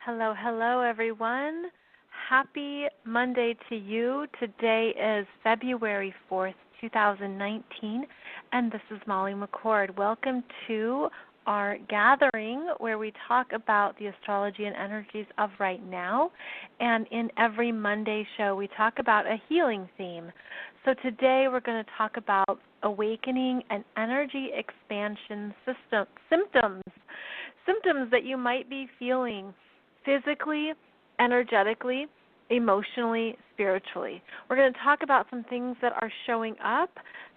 Hello, hello, everyone. Happy Monday to you. Today is February 4th, 2019, and this is Molly McCord. Welcome to our gathering where we talk about the astrology and energies of right now. And in every Monday show, we talk about a healing theme. So today we're going to talk about awakening and energy expansion symptoms that you might be feeling physically, energetically, emotionally, spiritually. We're going to talk about some things that are showing up,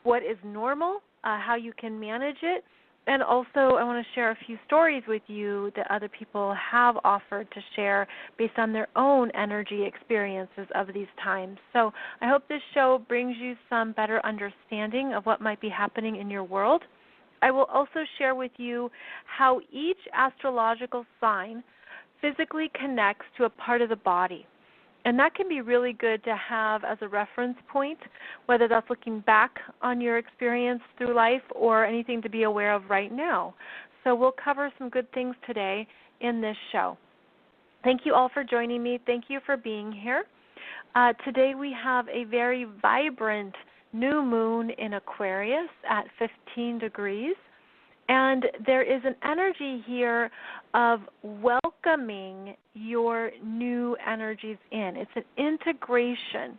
what is normal, how you can manage it, and also I want to share a few stories with you that other people have offered to share based on their own energy experiences of these times. So I hope this show brings you some better understanding of what might be happening in your world. I will also share with you how each astrological sign physically connects to a part of the body. And that can be really good to have as a reference point, whether that's looking back on your experience through life or anything to be aware of right now. So we'll cover some good things today in this show. Thank you all for joining me. Thank you for being here. Today we have a very vibrant new moon in Aquarius at 15 degrees. And there is an energy here of welcoming your new energies in. It's an integration.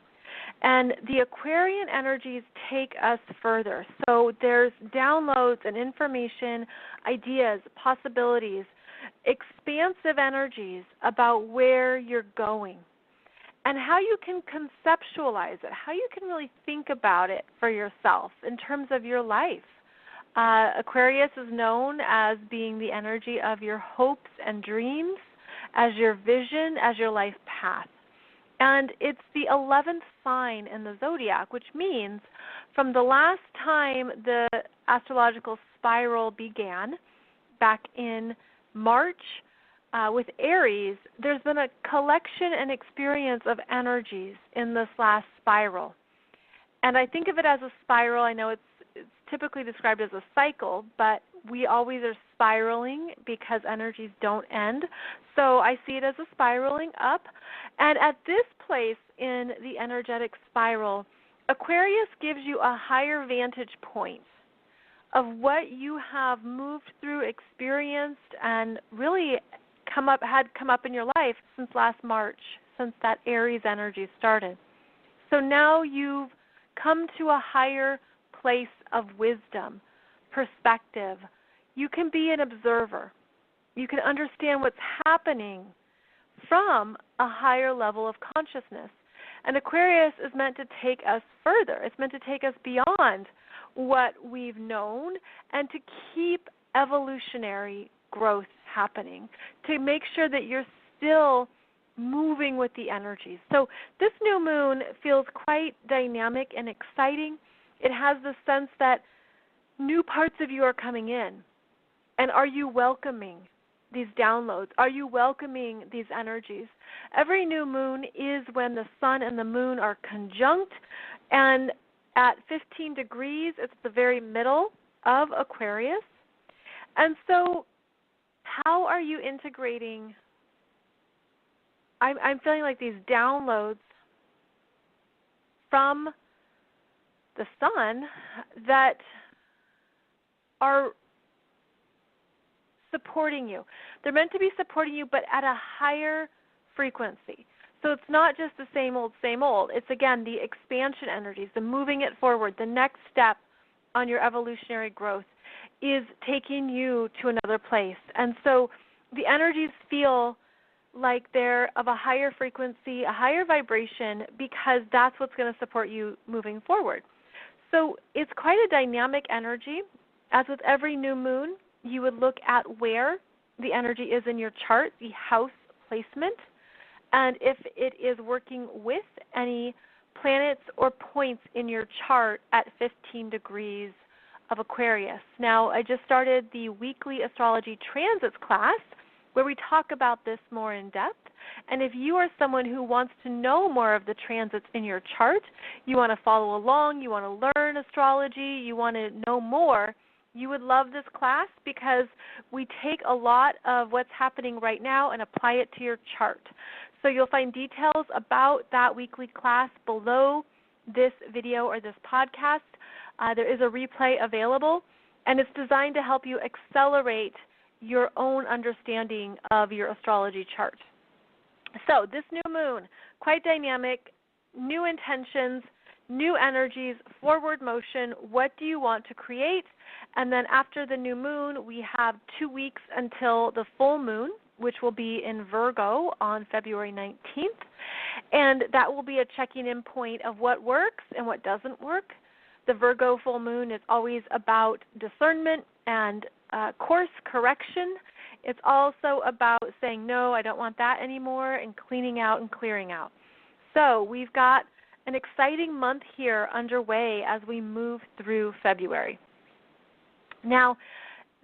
And the Aquarian energies take us further. So there's downloads and information, ideas, possibilities, expansive energies about where you're going and how you can conceptualize it, how you can really think about it for yourself in terms of your life. Aquarius is known as being the energy of your hopes and dreams, as your vision, as your life path. And it's the 11th sign in the zodiac, which means from the last time the astrological spiral began, back in March with Aries, there's been a collection and experience of energies in this last spiral. And I think of it as a spiral. I know it's typically described as a cycle, but we always are spiraling because energies don't end. So I see it as a spiraling up. And at this place in the energetic spiral, Aquarius gives you a higher vantage point of what you have moved through, experienced, and really had come up in your life since last March, since that Aries energy started. So now you've come to a higher place of wisdom, perspective. You can be an observer. You can understand what's happening from a higher level of consciousness. And Aquarius is meant to take us further. It's meant to take us beyond what we've known and to keep evolutionary growth happening, to make sure that you're still moving with the energies. So this new moon feels quite dynamic and exciting. It has the sense that new parts of you are coming in. And are you welcoming these downloads? Are you welcoming these energies? Every new moon is when the sun and the moon are conjunct. And at 15 degrees, it's the very middle of Aquarius. And so how are you integrating? I'm feeling like these downloads from the sun that are supporting you. They're meant to be supporting you, but at a higher frequency. So it's not just the same old, same old. It's, again, the expansion energies, the moving it forward. The next step on your evolutionary growth is taking you to another place. And so the energies feel like they're of a higher frequency, a higher vibration, because that's what's going to support you moving forward. So it's quite a dynamic energy. As with every new moon, you would look at where the energy is in your chart, the house placement, and if it is working with any planets or points in your chart at 15 degrees of Aquarius. Now, I just started the weekly astrology transits class where we talk about this more in depth. And if you are someone who wants to know more of the transits in your chart, you want to follow along, you want to learn astrology, you want to know more, You would love this class because we take a lot of what's happening right now and apply it to your chart. So you'll find details about that weekly class below this video or this podcast. There is a replay available, and it's designed to help you accelerate your own understanding of your astrology chart. So this new moon, quite dynamic, new intentions, new energies, forward motion. What do you want to create? And then after the new moon, we have 2 weeks until the full moon, which will be in Virgo on February 19th. And that will be a checking in point of what works and what doesn't work. The Virgo full moon is always about discernment and course correction. It's also about saying, no, I don't want that anymore, and cleaning out and clearing out. So we've got an exciting month here underway as we move through February. Now,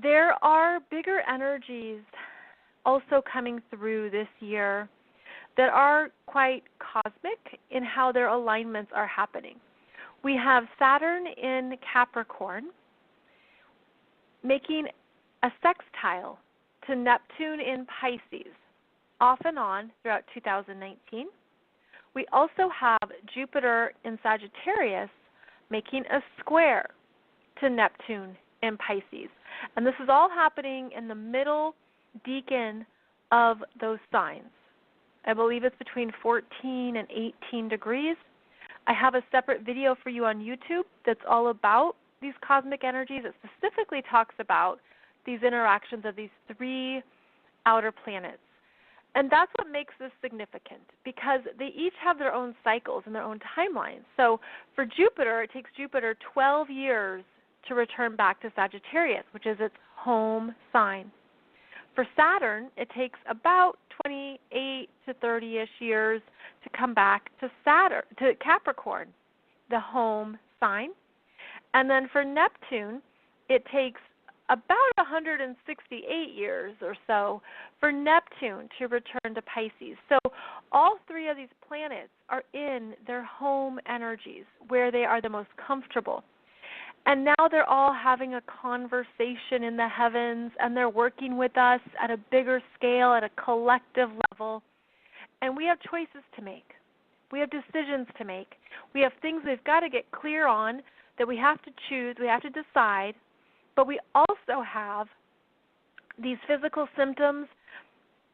there are bigger energies also coming through this year that are quite cosmic in how their alignments are happening. We have Saturn in Capricorn making a sextile to Neptune in Pisces off and on throughout 2019. We also have Jupiter in Sagittarius making a square to Neptune in Pisces. And this is all happening in the middle decan of those signs. I believe it's between 14 and 18 degrees. I have a separate video for you on YouTube that's all about these cosmic energies. It specifically talks about these interactions of these 3 outer planets. And that's what makes this significant, because they each have their own cycles and their own timelines. So for Jupiter, it takes Jupiter 12 years to return back to Sagittarius, which is its home sign. For Saturn, it takes about 28 to 30-ish years to come back to Capricorn, the home sign. And then for Neptune, it takes about 168 years or so for Neptune to return to Pisces. So all 3 of these planets are in their home energies, where they are the most comfortable. And now they're all having a conversation in the heavens, and they're working with us at a bigger scale, at a collective level. And we have choices to make. We have decisions to make. We have things we've got to get clear on that we have to choose, we have to decide. But we also have these physical symptoms,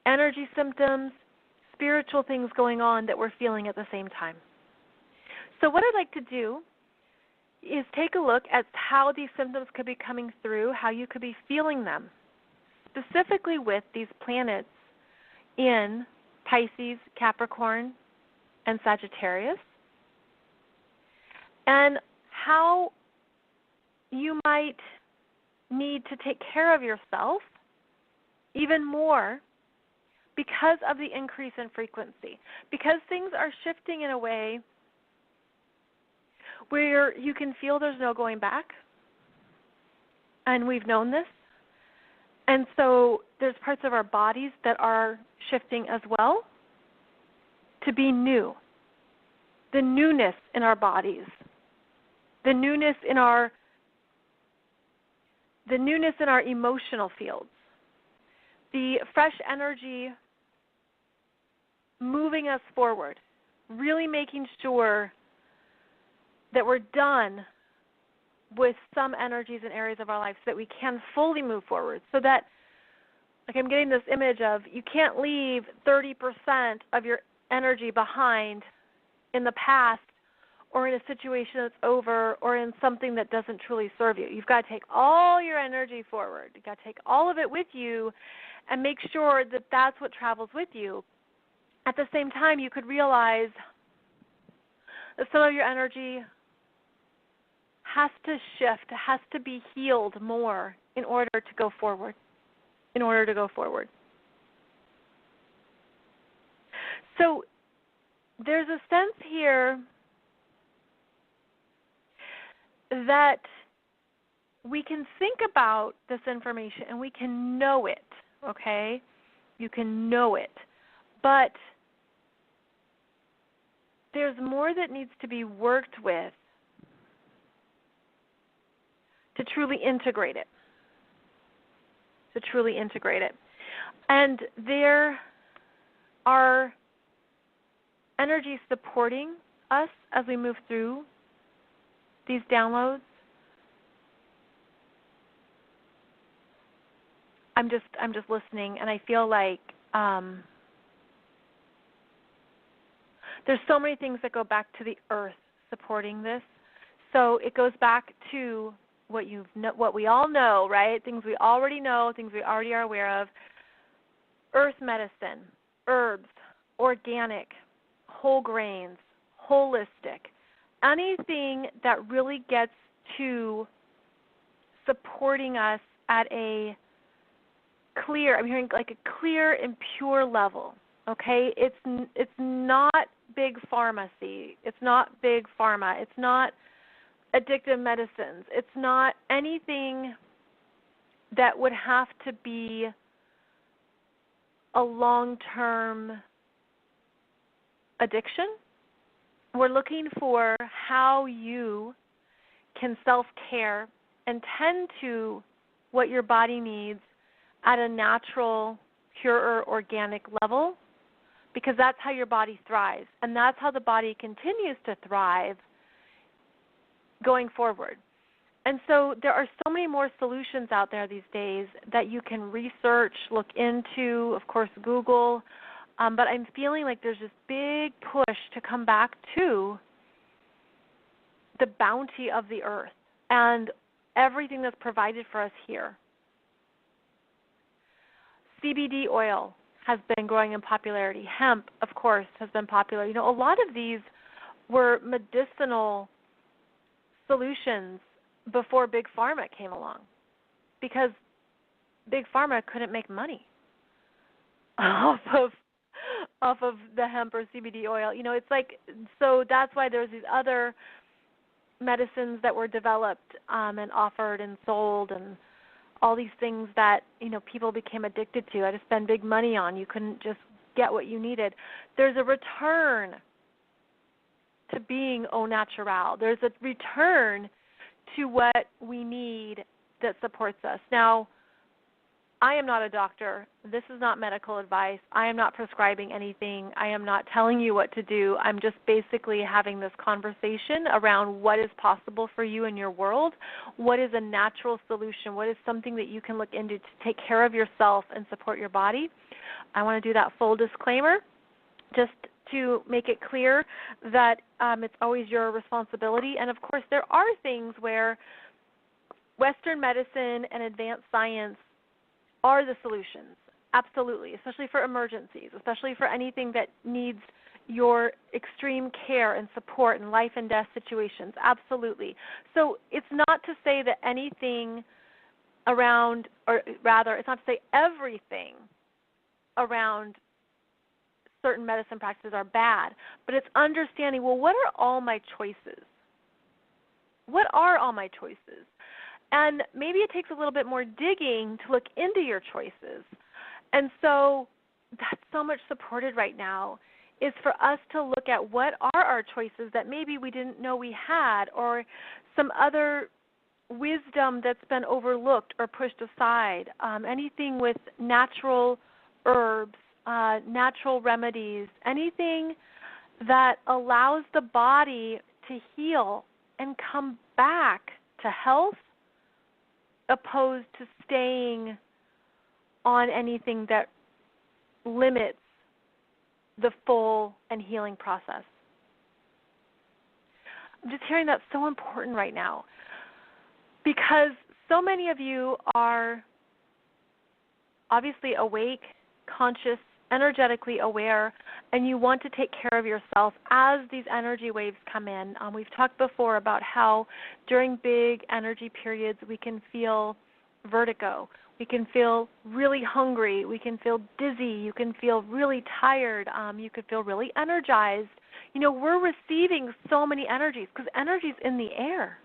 energy symptoms, spiritual things going on that we're feeling at the same time. So what I'd like to do is take a look at how these symptoms could be coming through, how you could be feeling them, specifically with these planets in Pisces, Capricorn, and Sagittarius, and how you might need to take care of yourself even more because of the increase in frequency, because things are shifting in a way where you can feel there's no going back, and we've known this. And so there's parts of our bodies that are shifting as well to be new. The newness in our bodies, the newness in our emotional fields, the fresh energy moving us forward, really making sure that we're done with some energies and areas of our life so that we can fully move forward. So that, like, I'm getting this image of you can't leave 30% of your energy behind in the past or in a situation that's over or in something that doesn't truly serve you. You've got to take all your energy forward. You've got to take all of it with you and make sure that that's what travels with you. At the same time, you could realize that some of your energy has to shift, has to be healed more in order to go forward. So there's a sense here that we can think about this information and we can know it, okay? You can know it. But there's more that needs to be worked with to truly integrate it. And there are energies supporting us as we move through these downloads. I'm just listening, and I feel like there's so many things that go back to the earth supporting this. So it goes back to what we all know, right? Things we already know, things we already are aware of. Earth medicine, herbs, organic, whole grains, holistic, anything that really gets to supporting us at a clear, I'm hearing like a clear and pure level, okay? It's not big pharmacy. It's not big pharma. It's not addictive medicines. It's not anything that would have to be a long-term addiction. We're looking for how you can self-care and tend to what your body needs at a natural, pure, organic level, because that's how your body thrives, and that's how the body continues to thrive going forward. And so there are so many more solutions out there these days that you can research, look into, of course, Google, but I'm feeling like there's this big push to come back to the bounty of the earth and everything that's provided for us here. CBD oil has been growing in popularity. Hemp, of course, has been popular. You know, a lot of these were medicinal solutions before Big Pharma came along, because Big Pharma couldn't make money off of the hemp or CBD oil. You know, it's like, so that's why there's these other medicines that were developed and offered and sold, and all these things that, you know, people became addicted to, had to spend big money on. You couldn't just get what you needed. There's a return to being au natural. There's a return to what we need that supports us. Now, I am not a doctor. This is not medical advice. I am not prescribing anything. I am not telling you what to do. I'm just basically having this conversation around what is possible for you in your world, what is a natural solution, what is something that you can look into to take care of yourself and support your body. I want to do that full disclaimer just to make it clear that it's always your responsibility. And, of course, there are things where Western medicine and advanced science are the solutions, absolutely, especially for emergencies, especially for anything that needs your extreme care and support in life and death situations, absolutely. So it's not to say that anything around, or rather, it's not to say everything around certain medicine practices are bad, but it's understanding, well, what are all my choices? What are all my choices? And maybe it takes a little bit more digging to look into your choices. And so that's so much supported right now, is for us to look at what are our choices that maybe we didn't know we had, or some other wisdom that's been overlooked or pushed aside, anything with natural herbs, natural remedies, anything that allows the body to heal and come back to health, opposed to staying on anything that limits the full and healing process. I'm just hearing that's so important right now, because so many of you are obviously awake, conscious, energetically aware, and you want to take care of yourself as these energy waves come in. We've talked before about how during big energy periods we can feel vertigo, we can feel really hungry, we can feel dizzy, you can feel really tired, you could feel really energized. You know, we're receiving so many energies because energy is in the air.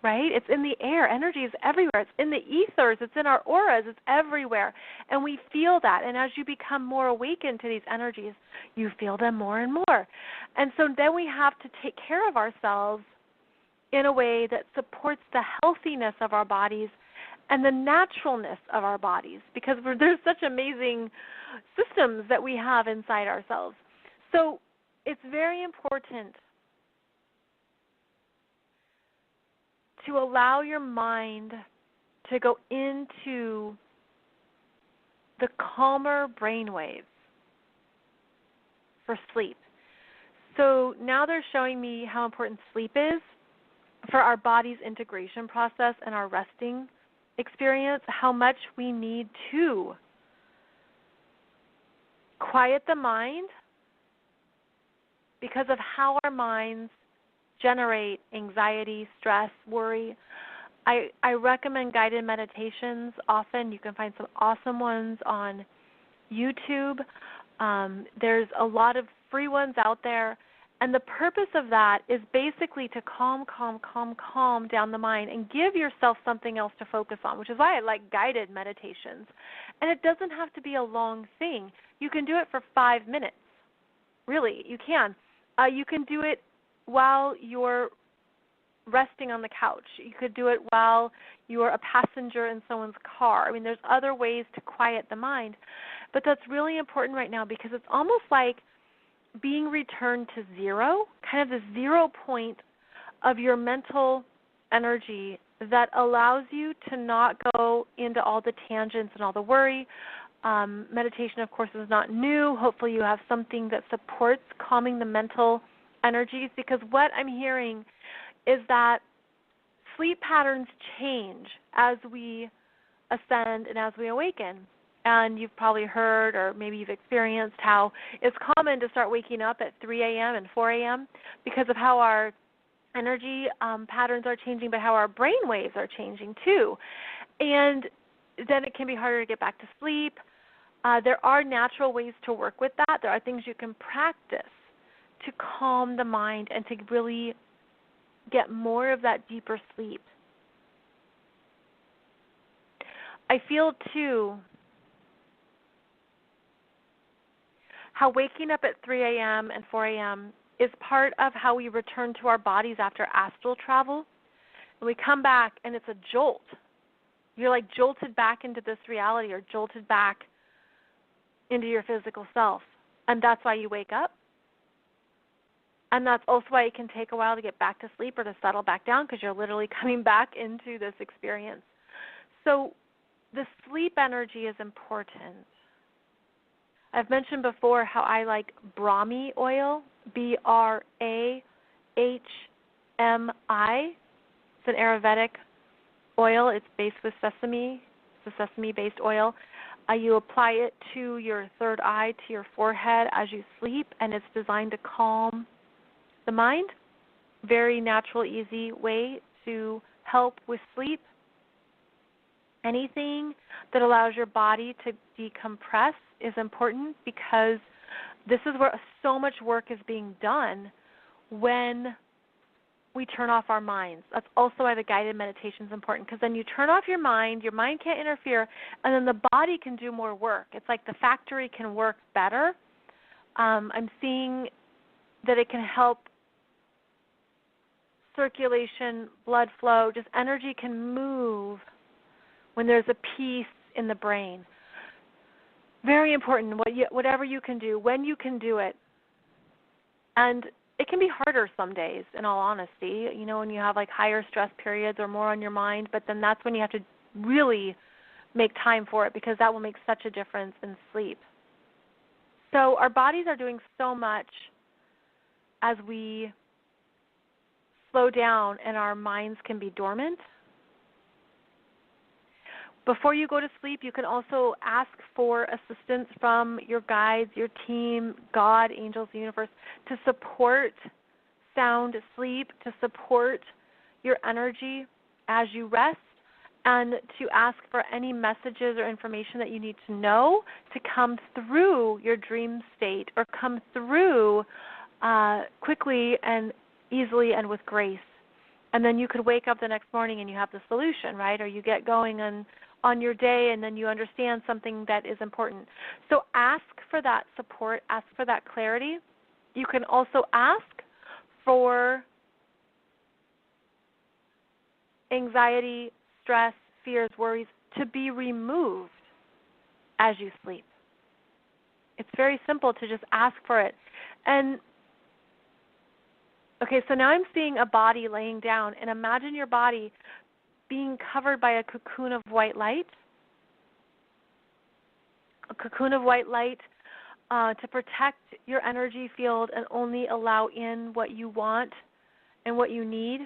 Right? It's in the air. Energy is everywhere. It's in the ethers. It's in our auras. It's everywhere. And we feel that. And as you become more awakened to these energies, you feel them more and more. And so then we have to take care of ourselves in a way that supports the healthiness of our bodies and the naturalness of our bodies, because there's such amazing systems that we have inside ourselves. So it's very important to allow your mind to go into the calmer brainwaves for sleep. So now they're showing me how important sleep is for our body's integration process and our resting experience, how much we need to quiet the mind because of how our minds generate anxiety, stress, worry. I recommend guided meditations often. You can find some awesome ones on YouTube. There's a lot of free ones out there. And the purpose of that is basically to calm down the mind and give yourself something else to focus on, which is why I like guided meditations. And it doesn't have to be a long thing. You can do it for 5 minutes. Really, you can. You can do it while you're resting on the couch. You could do it while you're a passenger in someone's car. I mean, there's other ways to quiet the mind. But that's really important right now because it's almost like being returned to zero, kind of the 0 point of your mental energy that allows you to not go into all the tangents and all the worry. Meditation, of course, is not new. Hopefully you have something that supports calming the mental energies, because what I'm hearing is that sleep patterns change as we ascend and as we awaken. And you've probably heard, or maybe you've experienced, how it's common to start waking up at 3 a.m. and 4 a.m. because of how our energy patterns are changing, but how our brain waves are changing too. And then it can be harder to get back to sleep. There are natural ways to work with that. There are things you can practice to calm the mind and to really get more of that deeper sleep. I feel too how waking up at 3 a.m. and 4 a.m. is part of how we return to our bodies after astral travel. And we come back and it's a jolt. You're like jolted back into this reality or jolted back into your physical self. And that's why you wake up. And that's also why it can take a while to get back to sleep or to settle back down, because you're literally coming back into this experience. So the sleep energy is important. I've mentioned before how I like Brahmi Oil, Brahmi. It's an Ayurvedic oil. It's based with sesame. It's a sesame-based oil. You apply it to your third eye, to your forehead as you sleep, and it's designed to calm the mind. Very natural, easy way to help with sleep. Anything that allows your body to decompress is important, because this is where so much work is being done when we turn off our minds. That's also why the guided meditation is important, because then you turn off your mind can't interfere, and then the body can do more work. It's like the factory can work better. I'm seeing that it can help circulation, blood flow, just energy can move when there's a peace in the brain. Very important, whatever you can do, when you can do it. And it can be harder some days, in all honesty, when you have like higher stress periods or more on your mind, but then that's when you have to really make time for it, because that will make such a difference in sleep. So our bodies are doing so much as we slow down and our minds can be dormant. Before you go to sleep, you can also ask for assistance from your guides, your team, God, angels, the universe, to support sound sleep, to support your energy as you rest, and to ask for any messages or information that you need to know to come through your dream state, or come through quickly and easily and with grace. And then you could wake up the next morning and you have the solution, right? Or you get going on your day, and then you understand something that is important. So ask for that support, ask for that clarity. You can also ask for anxiety, stress, fears, worries to be removed as you sleep. It's very simple to just ask for it. And okay, so now I'm seeing a body laying down, and imagine your body being covered by a cocoon of white light. A cocoon of white light to protect your energy field and only allow in what you want and what you need.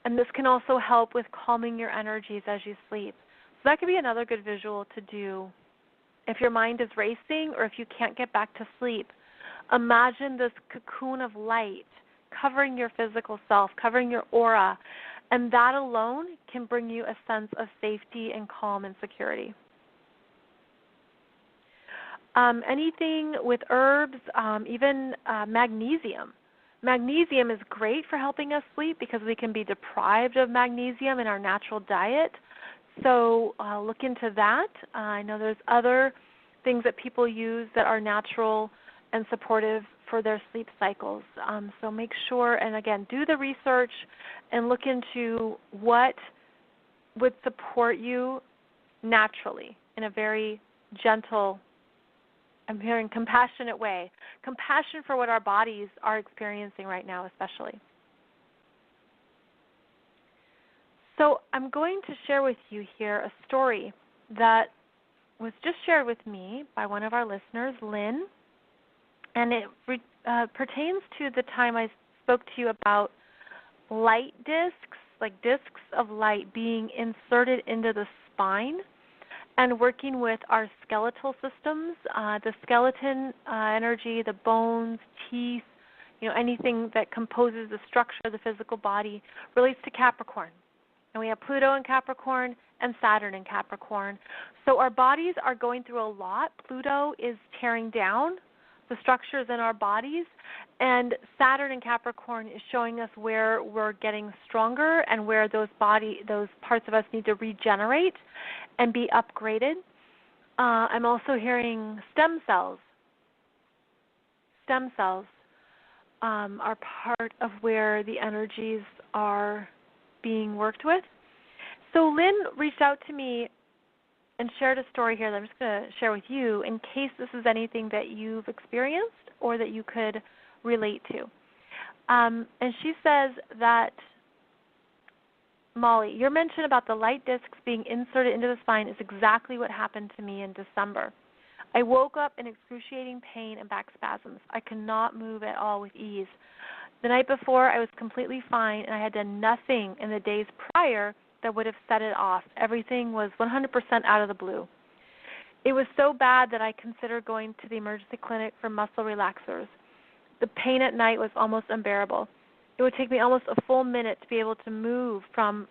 And this can also help with calming your energies as you sleep. So that could be another good visual to do if your mind is racing or if you can't get back to sleep. Imagine this cocoon of light covering your physical self, covering your aura, and that alone can bring you a sense of safety and calm and security. Anything with herbs, even magnesium. Magnesium is great for helping us sleep because we can be deprived of magnesium in our natural diet. So look into that. I know there's other things that people use that are natural and supportive for their sleep cycles. So make sure, and again, do the research and look into what would support you naturally in a very gentle, I'm hearing compassionate way. Compassion for what our bodies are experiencing right now especially. So I'm going to share with you here a story that was just shared with me by one of our listeners, Lynn, and it pertains to the time I spoke to you about light discs, like discs of light being inserted into the spine and working with our skeletal systems, the skeleton energy, the bones, teeth, anything that composes the structure of the physical body relates to Capricorn. And we have Pluto in Capricorn and Saturn in Capricorn. So our bodies are going through a lot. Pluto is tearing down the structures in our bodies, and Saturn in Capricorn is showing us where we're getting stronger and where those parts of us need to regenerate and be upgraded. I'm also hearing stem cells. Stem cells are part of where the energies are being worked with. So Lynn reached out to me and shared a story here that I'm just going to share with you in case this is anything that you've experienced or that you could relate to. And she says that, Molly, your mention about the light discs being inserted into the spine is exactly what happened to me in December. I woke up in excruciating pain and back spasms. I could not move at all with ease. The night before, I was completely fine, and I had done nothing in the days prior that would have set it off. Everything was 100% out of the blue. It was so bad that I considered going to the emergency clinic for muscle relaxers. The pain at night was almost unbearable. It would take me almost a full minute to be able to move from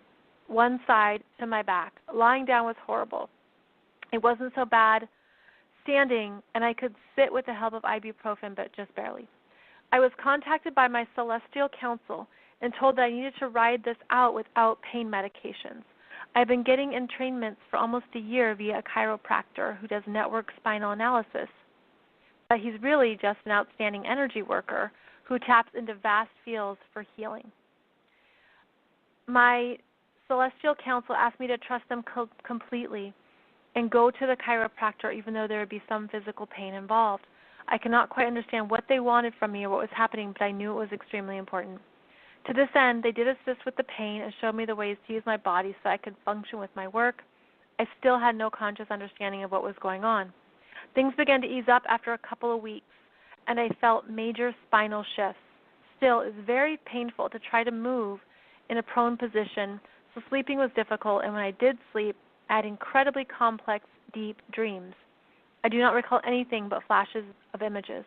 one side to my back. Lying down was horrible. It wasn't so bad standing, and I could sit with the help of ibuprofen, but just barely. I was contacted by my celestial council and told that I needed to ride this out without pain medications. I've been getting entrainments for almost a year via a chiropractor who does network spinal analysis. But he's really just an outstanding energy worker who taps into vast fields for healing. My celestial council asked me to trust them completely and go to the chiropractor even though there would be some physical pain involved. I cannot quite understand what they wanted from me or what was happening, but I knew it was extremely important. To this end, they did assist with the pain and showed me the ways to use my body so I could function with my work. I still had no conscious understanding of what was going on. Things began to ease up after a couple of weeks, and I felt major spinal shifts. Still, it's very painful to try to move in a prone position, so sleeping was difficult, and when I did sleep, I had incredibly complex, deep dreams. I do not recall anything but flashes of images.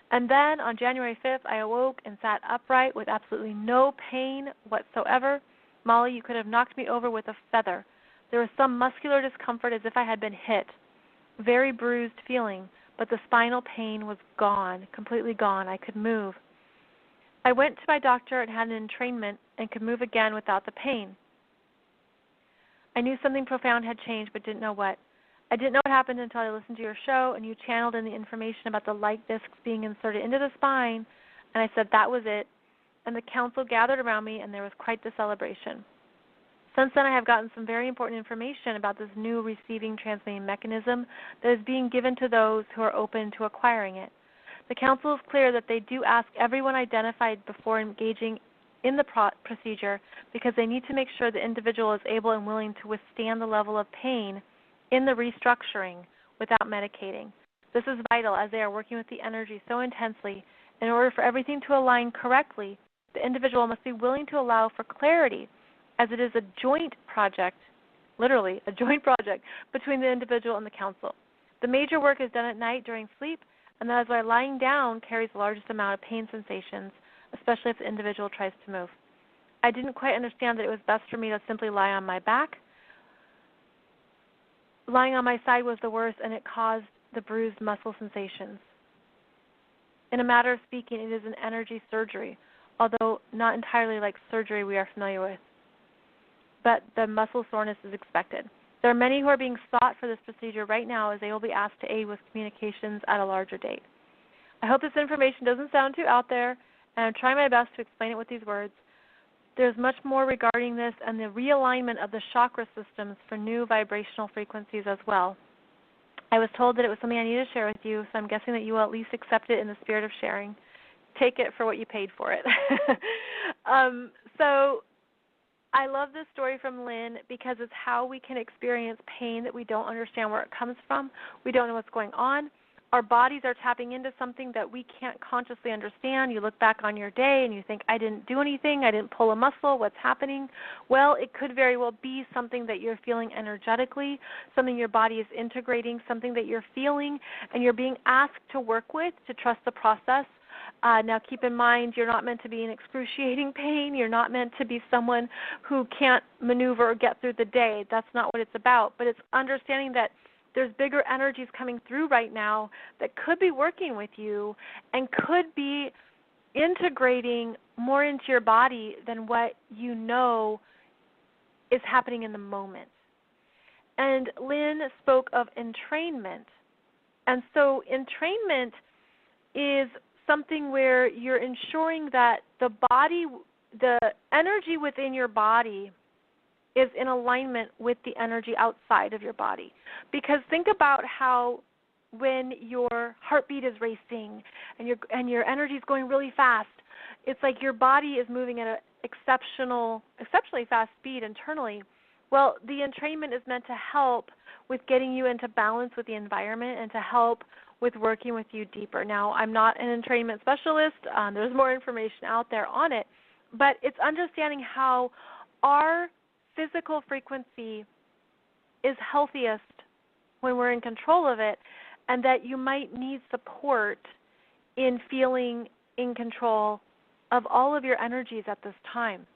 And then on January 5th, I awoke and sat upright with absolutely no pain whatsoever. Molly, you could have knocked me over with a feather. There was some muscular discomfort as if I had been hit. Very bruised feeling, but the spinal pain was gone, completely gone. I could move. I went to my doctor and had an entrainment and could move again without the pain. I knew something profound had changed but didn't know what. I didn't know what happened until I listened to your show and you channeled in the information about the light discs being inserted into the spine, and I said that was it. And the council gathered around me and there was quite the celebration. Since then, I have gotten some very important information about this new receiving transmitting mechanism that is being given to those who are open to acquiring it. The Council is clear that they do ask everyone identified before engaging in the procedure because they need to make sure the individual is able and willing to withstand the level of pain in the restructuring without medicating. This is vital as they are working with the energy so intensely. In order for everything to align correctly, the individual must be willing to allow for clarity, as it is a joint project, literally a joint project, between the individual and the Council. The major work is done at night during sleep, and that is why lying down carries the largest amount of pain sensations, especially if the individual tries to move. I didn't quite understand that it was best for me to simply lie on my back. Lying on my side was the worst, and it caused the bruised muscle sensations. In a matter of speaking, it is an energy surgery, although not entirely like surgery we are familiar with. But the muscle soreness is expected. There are many who are being sought for this procedure right now as they will be asked to aid with communications at a larger date. I hope this information doesn't sound too out there, and I'm trying my best to explain it with these words. There's much more regarding this and the realignment of the chakra systems for new vibrational frequencies as well. I was told that it was something I need to share with you, so I'm guessing that you will at least accept it in the spirit of sharing. Take it for what you paid for it. So I love this story from Lynn because it's how we can experience pain that we don't understand where it comes from. We don't know what's going on. Our bodies are tapping into something that we can't consciously understand. You look back on your day and you think, I didn't do anything, I didn't pull a muscle, what's happening? Well, it could very well be something that you're feeling energetically, something your body is integrating, something that you're feeling, and you're being asked to work with, to trust the process. Now, keep in mind, you're not meant to be in excruciating pain. You're not meant to be someone who can't maneuver or get through the day. That's not what it's about. But it's understanding that there's bigger energies coming through right now that could be working with you and could be integrating more into your body than what you know is happening in the moment. And Lynn spoke of entrainment. And so entrainment is something where you're ensuring that the energy within your body is in alignment with the energy outside of your body. Because think about how when your heartbeat is racing and your energy is going really fast, it's like your body is moving at an exceptionally fast speed internally. Well, the entrainment is meant to help with getting you into balance with the environment and to help with working with you deeper. Now, I'm not an entrainment specialist. There's more information out there on it. But it's understanding how our physical frequency is healthiest when we're in control of it, and that you might need support in feeling in control of all of your energies at this time.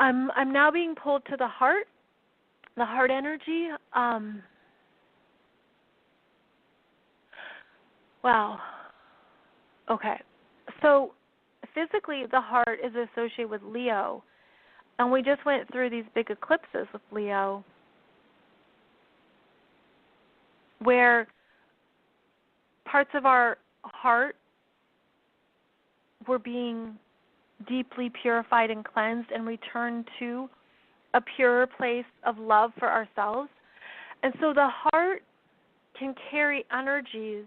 I'm now being pulled to the heart energy. Wow. Okay. So physically, the heart is associated with Leo, and we just went through these big eclipses with Leo, where parts of our heart were being deeply purified and cleansed and returned to a purer place of love for ourselves. And so the heart can carry energies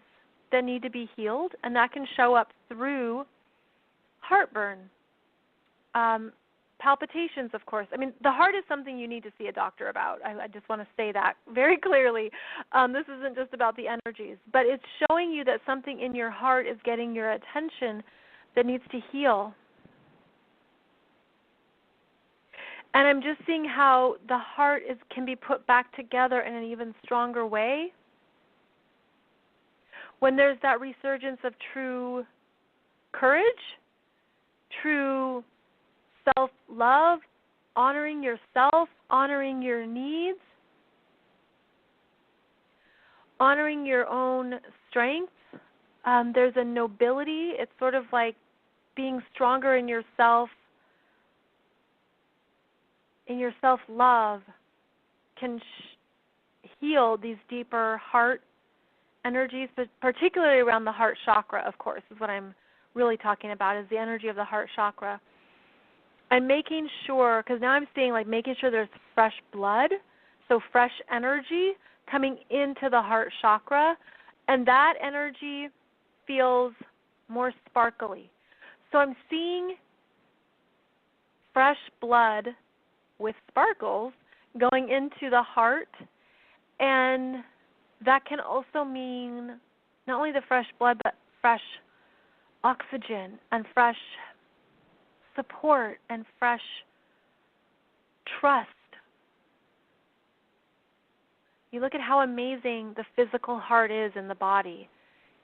that need to be healed, and that can show up through heartburn, palpitations, of course. I mean, the heart is something you need to see a doctor about. I just want to say that very clearly. This isn't just about the energies, but it's showing you that something in your heart is getting your attention that needs to heal. And I'm just seeing how the heart can be put back together in an even stronger way when there's that resurgence of true courage, true self-love, honoring yourself, honoring your needs, honoring your own strengths. There's a nobility. It's sort of like being stronger in yourself. In your self-love can heal these deeper heart energies, but particularly around the heart chakra, of course, is what I'm really talking about, is the energy of the heart chakra. And making sure, because now I'm seeing like making sure there's fresh blood, so fresh energy coming into the heart chakra, and that energy feels more sparkly. So I'm seeing fresh blood with sparkles going into the heart, and that can also mean not only the fresh blood, but fresh oxygen and fresh support and fresh trust. You look at how amazing the physical heart is in the body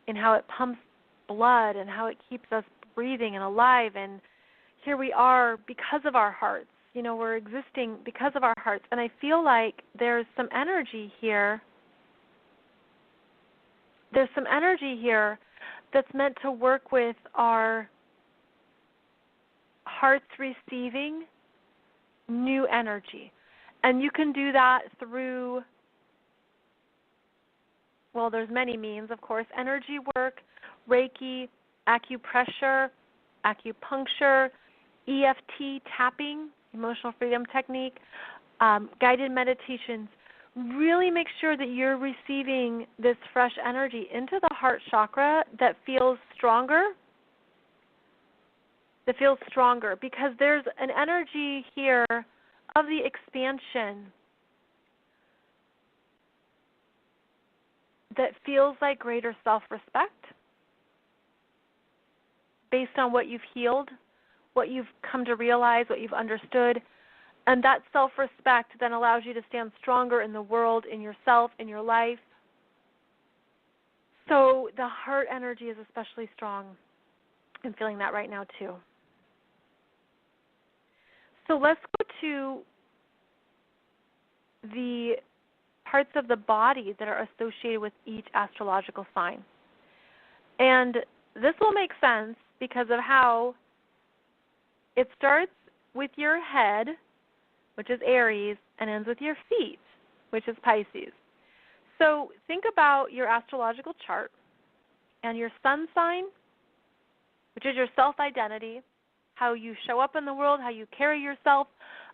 and how it pumps blood and how it keeps us breathing and alive. And here we are because of our hearts. You know, we're existing because of our hearts. And I feel like there's some energy here. There's some energy here that's meant to work with our hearts receiving new energy. And you can do that through, well, there's many means, of course, energy work, Reiki, acupressure, acupuncture, EFT tapping, emotional freedom technique, guided meditations. Really make sure that you're receiving this fresh energy into the heart chakra that feels stronger, because there's an energy here of the expansion that feels like greater self-respect based on what you've healed, what you've come to realize, what you've understood. And that self-respect then allows you to stand stronger in the world, in yourself, in your life. So the heart energy is especially strong. I'm feeling that right now too. So let's go to the parts of the body that are associated with each astrological sign. And this will make sense because of how it starts with your head, which is Aries, and ends with your feet, which is Pisces. So think about your astrological chart and your sun sign, which is your self-identity, how you show up in the world, how you carry yourself,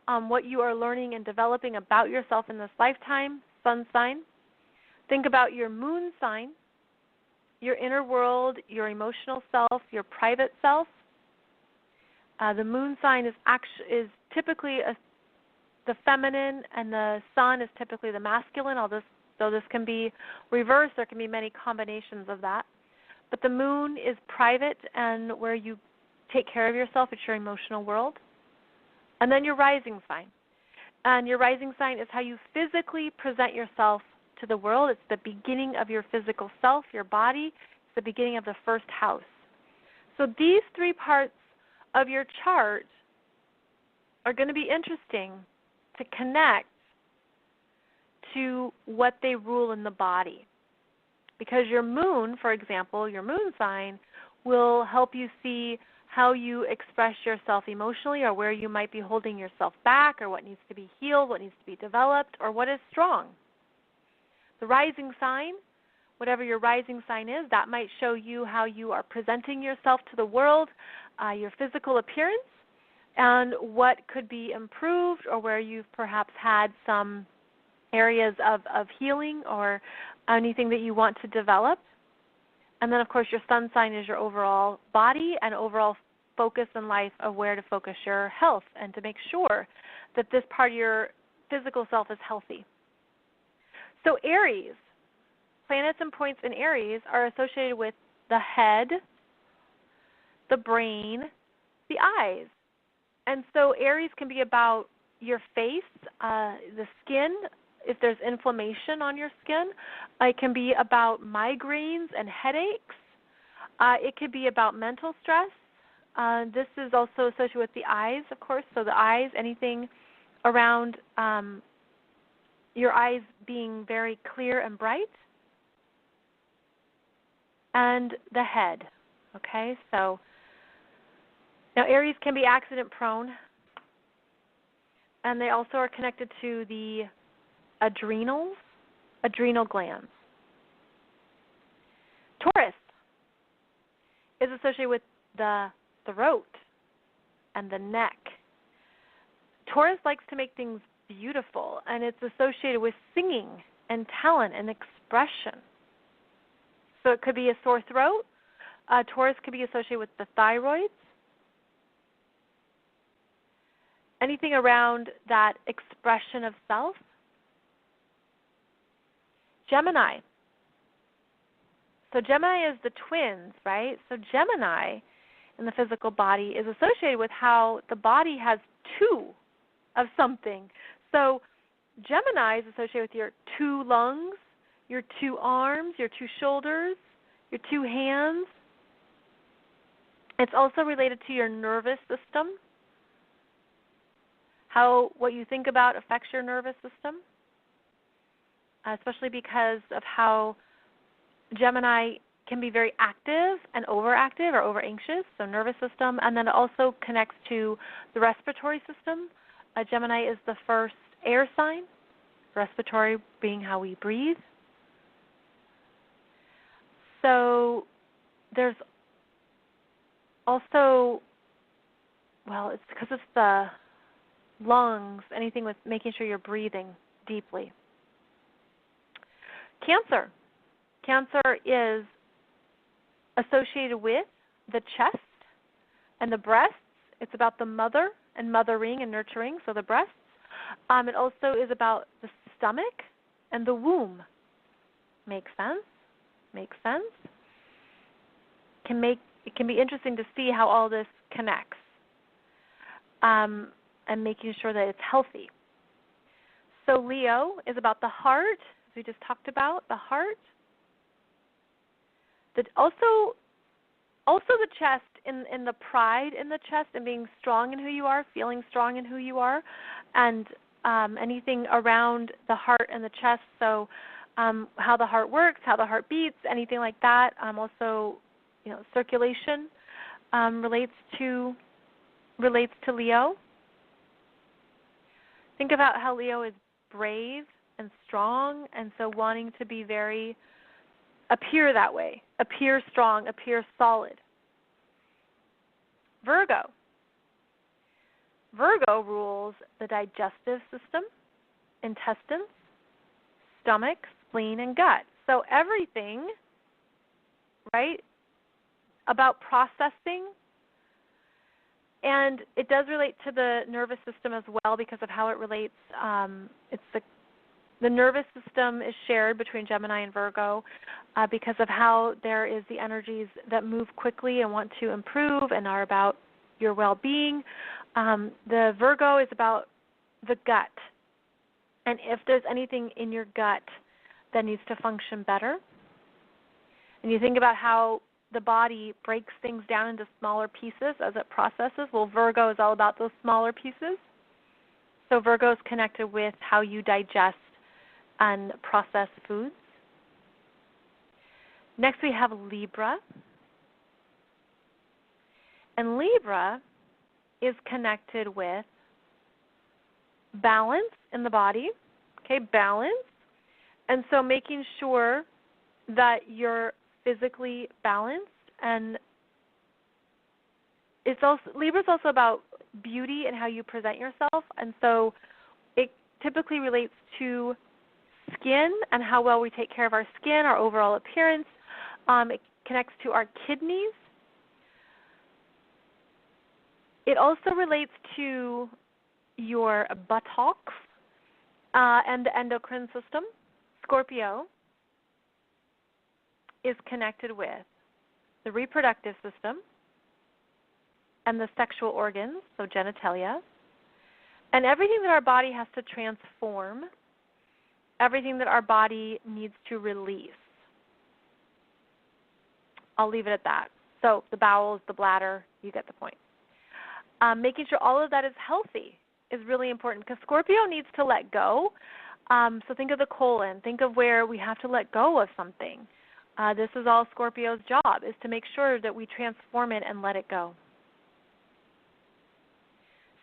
what you are learning and developing about yourself in this lifetime, sun sign. Think about your moon sign, your inner world, your emotional self, your private self. The moon sign is typically the feminine, and the sun is typically the masculine, though this can be reversed. There can be many combinations of that. But the moon is private and where you take care of yourself. It's your emotional world. And then your rising sign. And your rising sign is how you physically present yourself to the world. It's the beginning of your physical self, your body. It's the beginning of the first house. So these three parts of your chart are going to be interesting to connect to what they rule in the body. Because your moon, for example, your moon sign will help you see how you express yourself emotionally, or where you might be holding yourself back, or what needs to be healed, what needs to be developed, or what is strong. The rising sign, whatever your rising sign is, that might show you how you are presenting yourself to the world, your physical appearance, and what could be improved, or where you've perhaps had some areas of healing or anything that you want to develop. And then, of course, your sun sign is your overall body and overall focus in life of where to focus your health and to make sure that this part of your physical self is healthy. So Aries, planets and points in Aries are associated with the head, the brain, the eyes. And so Aries can be about your face, the skin, if there's inflammation on your skin. It can be about migraines and headaches. It could be about mental stress. This is also associated with the eyes, of course. So the eyes, anything around your eyes being very clear and bright. And the head, okay? So now Aries can be accident prone. And they also are connected to the adrenal glands. Taurus is associated with the throat and the neck Taurus likes to make things beautiful, and it's associated with singing and talent and expression. So it could be a sore throat. Taurus could be associated with the thyroid. Anything around that expression of self. Gemini. So Gemini is the twins, right? So Gemini in the physical body is associated with how the body has two of something. So Gemini is associated with your two lungs, your two arms, your two shoulders, your two hands. It's also related to your nervous system. How what you think about affects your nervous system, especially because of how Gemini can be very active and overactive or over-anxious, so nervous system, and then it also connects to the respiratory system. Gemini is the first air sign, respiratory being how we breathe. So there's also, well, it's because it's the lungs, anything with making sure you're breathing deeply. Cancer. Cancer is associated with the chest and the breasts. It's about the mother and mothering and nurturing, so the breasts. It also is about the stomach and the womb. Makes sense? Makes sense. It can be interesting to see how all this connects. And making sure that it's healthy. So Leo is about the heart, as we just talked about, the heart. Also the chest, in the pride in the chest and being strong in who you are, feeling strong in who you are, and anything around the heart and the chest. So how the heart works, how the heart beats, anything like that. Also, circulation relates to Leo. Think about how Leo is brave and strong, and so wanting to be appear that way, appear strong, appear solid. Virgo. Virgo rules the digestive system, intestines, stomach, spleen, and gut. So everything, right, about processing. And it does relate to the nervous system as well because of how it relates. It's the nervous system is shared between Gemini and Virgo because of how there is the energies that move quickly and want to improve and are about your well-being. The Virgo is about the gut. And if there's anything in your gut that needs to function better, and you think about how the body breaks things down into smaller pieces as it processes. Well, Virgo is all about those smaller pieces. So Virgo is connected with how you digest and process foods. Next we have Libra. And Libra is connected with balance in the body, okay, balance. And so making sure that you're physically balanced, and Libra is also about beauty and how you present yourself, and so it typically relates to skin and how well we take care of our skin, our overall appearance. It connects to our kidneys. It also relates to your buttocks and the endocrine system. Scorpio is connected with the reproductive system and the sexual organs, so genitalia, and everything that our body has to transform, everything that our body needs to release. I'll leave it at that. So the bowels, the bladder, you get the point. Making sure all of that is healthy is really important because Scorpio needs to let go. So think of the colon. Think of where we have to let go of something. This is all Scorpio's job, is to make sure that we transform it and let it go.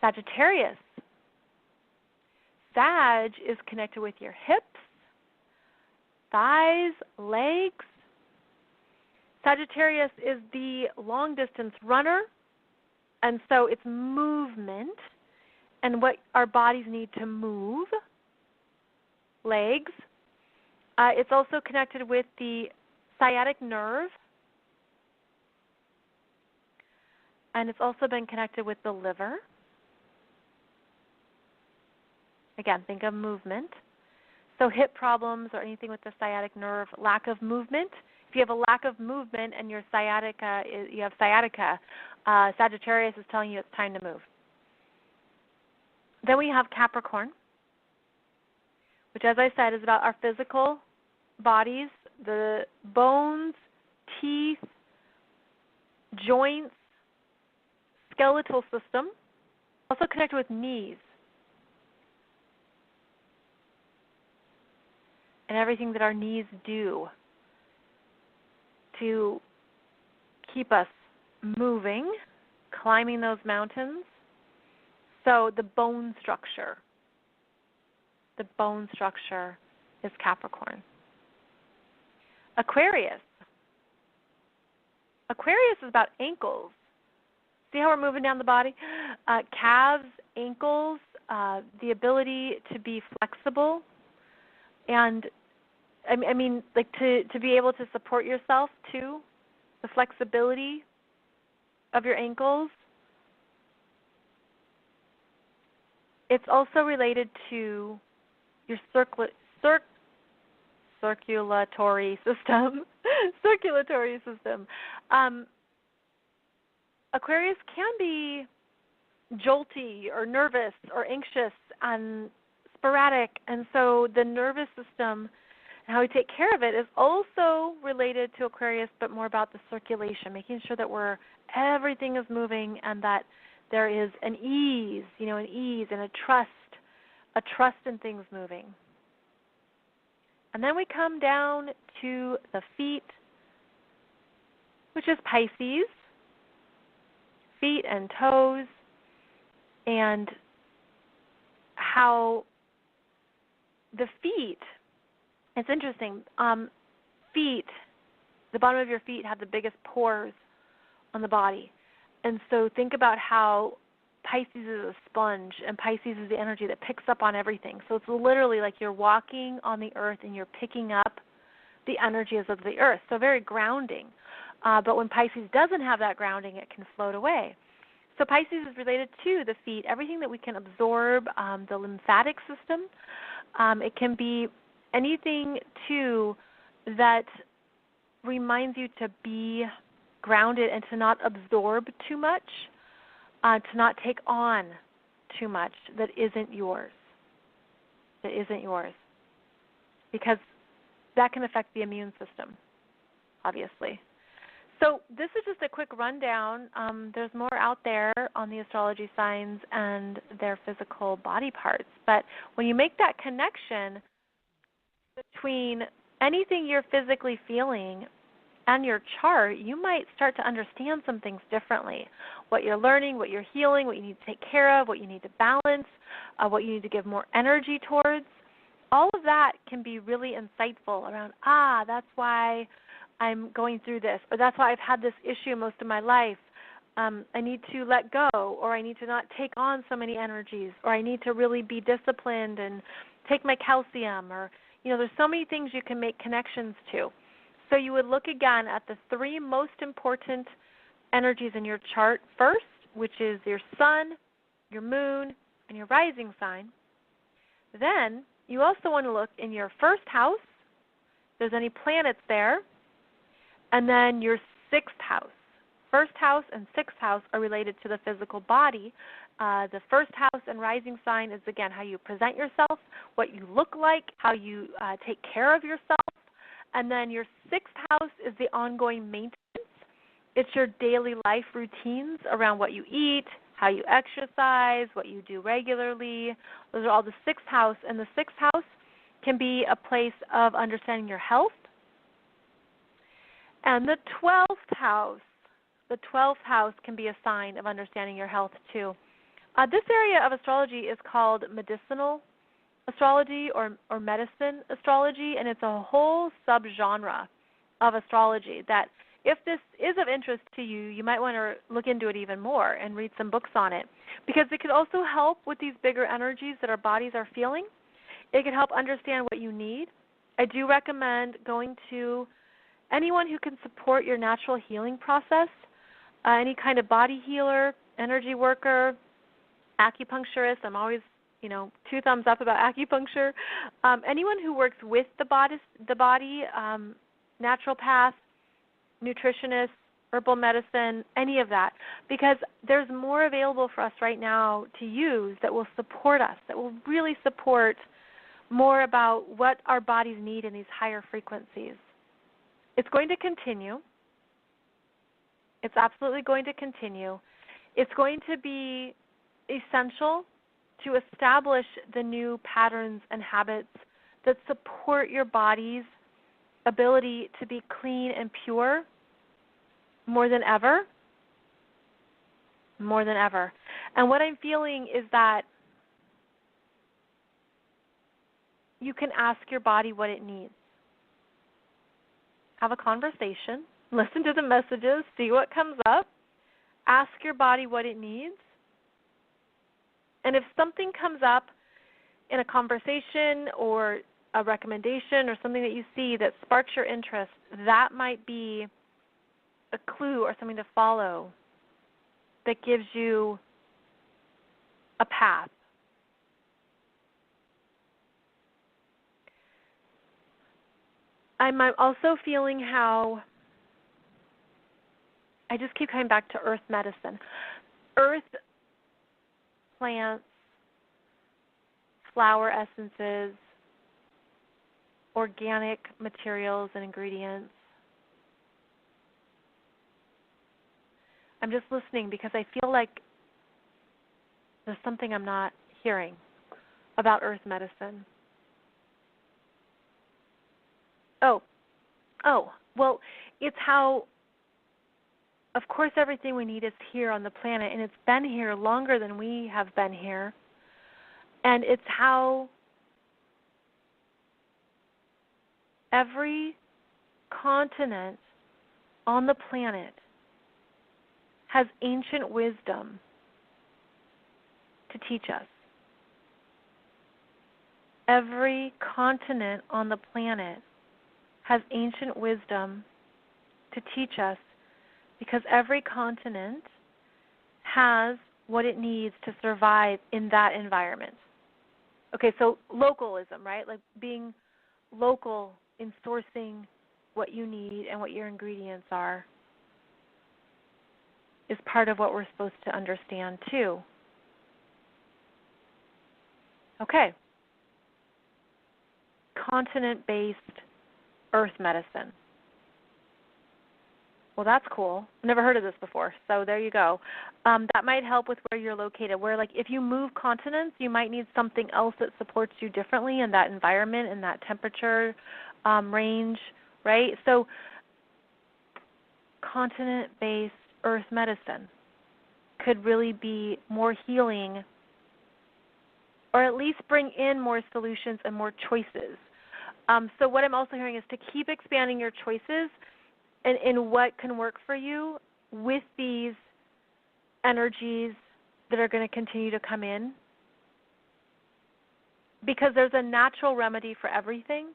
Sagittarius. Sag is connected with your hips, thighs, legs. Sagittarius is the long-distance runner, and so it's movement and what our bodies need to move, legs. It's also connected with the sciatic nerve, and it's also been connected with the liver. Again, think of movement. So hip problems or anything with the sciatic nerve, lack of movement. If you have a lack of movement and your sciatica, you have sciatica, Sagittarius is telling you it's time to move. Then we have Capricorn, which, as I said, is about our physical bodies, the bones, teeth, joints, skeletal system, also connected with knees, and everything that our knees do to keep us moving, climbing those mountains. So the bone structure is Capricorn. Aquarius is about ankles. See how we're moving down the body? Calves, ankles, the ability to be flexible, and I mean, like to be able to support yourself too, the flexibility of your ankles. It's also related to your circulatory system. Aquarius can be jolty or nervous or anxious and sporadic, and so the nervous system and how we take care of it is also related to Aquarius, but more about the circulation, making sure that everything is moving and that there is an ease and a trust in things moving. And then we come down to the feet, which is Pisces, feet and toes, and how the feet, it's interesting, feet, the bottom of your feet have the biggest pores on the body. And so think about how Pisces is a sponge, and Pisces is the energy that picks up on everything. So it's literally like you're walking on the earth and you're picking up the energies of the earth. So very grounding. But when Pisces doesn't have that grounding, it can float away. So Pisces is related to the feet, everything that we can absorb, the lymphatic system. It can be anything, too, that reminds you to be grounded and to not absorb too much, to not take on too much that isn't yours. Because that can affect the immune system, obviously. So this is just a quick rundown. There's more out there on the astrology signs and their physical body parts. But when you make that connection between anything you're physically feeling and your chart, you might start to understand some things differently. What you're learning, what you're healing, what you need to take care of, what you need to balance, what you need to give more energy towards. All of that can be really insightful around, that's why I'm going through this, or that's why I've had this issue most of my life. I need to let go, or I need to not take on so many energies, or I need to really be disciplined and take my calcium, or, there's so many things you can make connections to. So you would look again at the three most important energies in your chart first, which is your sun, your moon, and your rising sign. Then you also want to look in your first house, if there's any planets there, and then your sixth house. First house and sixth house are related to the physical body. The first house and rising sign is, again, how you present yourself, what you look like, how you take care of yourself. And then your sixth house is the ongoing maintenance. It's your daily life routines around what you eat, how you exercise, what you do regularly. Those are all the sixth house. And the sixth house can be a place of understanding your health. And the 12th house can be a sign of understanding your health too. This area of astrology is called medicinal astrology or medicine astrology, and it's a whole subgenre of astrology that if this is of interest to you, you might want to look into it even more and read some books on it, because it could also help with these bigger energies that our bodies are feeling. It could help understand what you need. I do recommend going to anyone who can support your natural healing process, any kind of body healer, energy worker, acupuncturist. I'm always, 2 thumbs up about acupuncture. Anyone who works with the body, naturopath, nutritionist, herbal medicine, any of that, because there's more available for us right now to use that will support us, that will really support more about what our bodies need in these higher frequencies. It's going to continue. It's absolutely going to continue. It's going to be essential to establish the new patterns and habits that support your body's ability to be clean and pure more than ever. More than ever. And what I'm feeling is that you can ask your body what it needs. Have a conversation. Listen to the messages. See what comes up. Ask your body what it needs. And if something comes up in a conversation or a recommendation or something that you see that sparks your interest, that might be a clue or something to follow that gives you a path. I'm also feeling how I just keep coming back to earth medicine. Earth plants, flower essences, organic materials and ingredients. I'm just listening because I feel like there's something I'm not hearing about earth medicine. Well, it's how, of course, everything we need is here on the planet, and it's been here longer than we have been here. And it's how every continent on the planet has ancient wisdom to teach us. Every continent on the planet has ancient wisdom to teach us, because every continent has what it needs to survive in that environment. Okay, so localism, right? Like being local in sourcing what you need and what your ingredients are is part of what we're supposed to understand too. Okay. Continent-based earth medicine. Well, that's cool. I've never heard of this before, so there you go. That might help with where you're located, where like if you move continents, you might need something else that supports you differently in that environment, in that temperature range, right? So continent-based earth medicine could really be more healing, or at least bring in more solutions and more choices. So what I'm also hearing is to keep expanding your choices in what can work for you with these energies that are going to continue to come in, because there's a natural remedy for everything.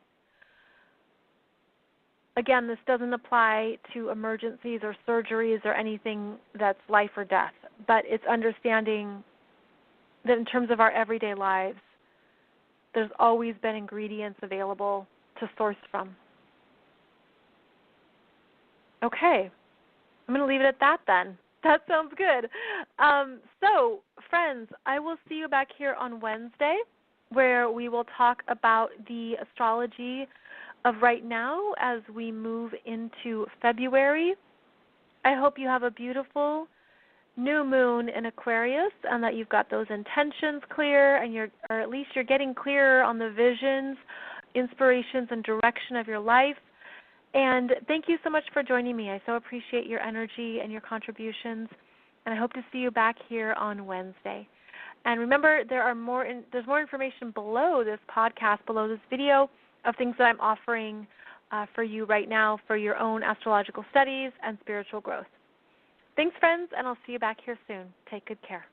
Again, this doesn't apply to emergencies or surgeries or anything that's life or death, but it's understanding that in terms of our everyday lives, there's always been ingredients available to source from. Okay, I'm going to leave it at that then. That sounds good. So, friends, I will see you back here on Wednesday, where we will talk about the astrology of right now as we move into February. I hope you have a beautiful new moon in Aquarius, and that you've got those intentions clear, and or at least you're getting clearer on the visions, inspirations, and direction of your life. And thank you so much for joining me. I so appreciate your energy and your contributions, and I hope to see you back here on Wednesday. And remember, there's more information below this podcast, below this video, of things that I'm offering for you right now for your own astrological studies and spiritual growth. Thanks, friends, and I'll see you back here soon. Take good care.